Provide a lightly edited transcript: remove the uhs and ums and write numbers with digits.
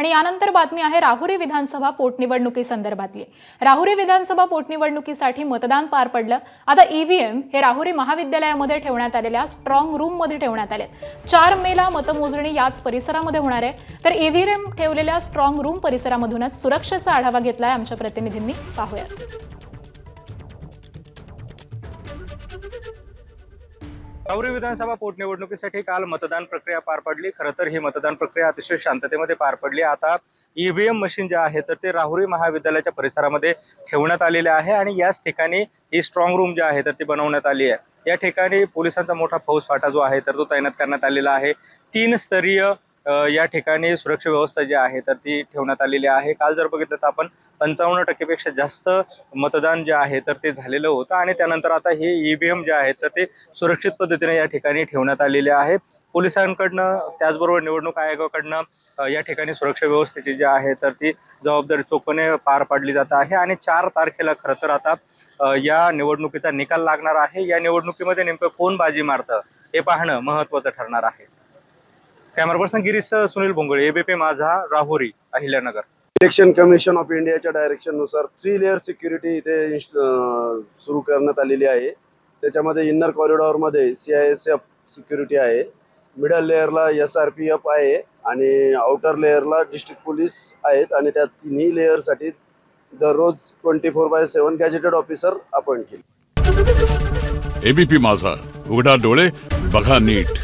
आणि यानंतर बातमी आहे राहुरी विधानसभा पोटनिवडणुकी संदर्भातली। राहुरी विधानसभा पोटनिवडणुकीसाठी मतदान पार पडलं। आता ईव्हीएम हे राहुरी महाविद्यालयामध्ये ठेवण्यात आलेल्या स्ट्रॉंग रूम मध्ये ठेवण्यात आले। 4 मेला मतमोजणी याच परिसरामध्ये होणार आहे। तर ईव्हीएम ठेवलेल्या स्ट्रॉंग रूम परिसरामधूनच सुरक्षेचा आढावा घेतलाय आमच्या प्रतिनिधींनी। पाहूयात। राहुरी विधानसभा पोटनिवडणुकीसाठी काल मतदान प्रक्रिया पार पडली। खरं तर ही मतदान प्रक्रिया अतिशय शांततेमध्ये पार पडली। आता ईव्हीएम मशीन जे आहे तर ते राहुरी महाविद्यालयाच्या परिसरामध्ये ठेवण्यात आलेले आहे आणि याच ठिकाणी ही स्ट्रॉंग रूम जी आहे तर ती बनवण्यात आली आहे। या ठिकाणी पोलिसांचा मोठा फौजफाटा जो आहे तर तो तैनात करण्यात आलेला आहे। 3 स्तरीय या ठिकाणी सुरक्षा व्यवस्था जी आहे तर ती ठेवण्यात आलेली आहे। काल जर बघितलं तर आपण 55% पेक्षा जास्त मतदान जे आहे तर ते झालेलं होतं आणि त्यानंतर आता हे ईव्हीएम जे आहे तर ते सुरक्षित पद्धतीने या ठिकाणी ठेवण्यात आलेले आहे। पोलिसांकडनं त्याचबरोबर निवडणूक आयोगाकडनं या ठिकाणी सुरक्षा व्यवस्थेची जी आहे तर ती जबाबदारी चोखपणे पार पाडली जात आहे आणि 4 तारखेला खरं तर आता या निवडणुकीचा निकाल लागणार आहे। या निवडणुकीमध्ये नेमकं कोण बाजी मारतं हे पाहणं महत्त्वाचं ठरणार आहे। Camera person Girish Sunil Bhongale, ABP Majha, Rahuri, Ahilyanagar. Election commission of इंडियाच्या डायरेक्शननुसार 3 लेअर सिक्युरिटी इथे सुरू करण्यात आलेली आहे। त्याच्यामध्ये इनर कॉरिडॉरमध्ये CISF सिक्युरिटी आहे, मिडल लेअरला SRPF आहे आणि आउटर लेअरला डिस्ट्रिक्ट पोलीस आहेत आणि त्या तिन्ही लेअरसाठी दररोज 24/7 गॅजेटेड ऑफिसर अपॉइंट केले। एबीपी माझा, उघडा डोळे बघा नीट।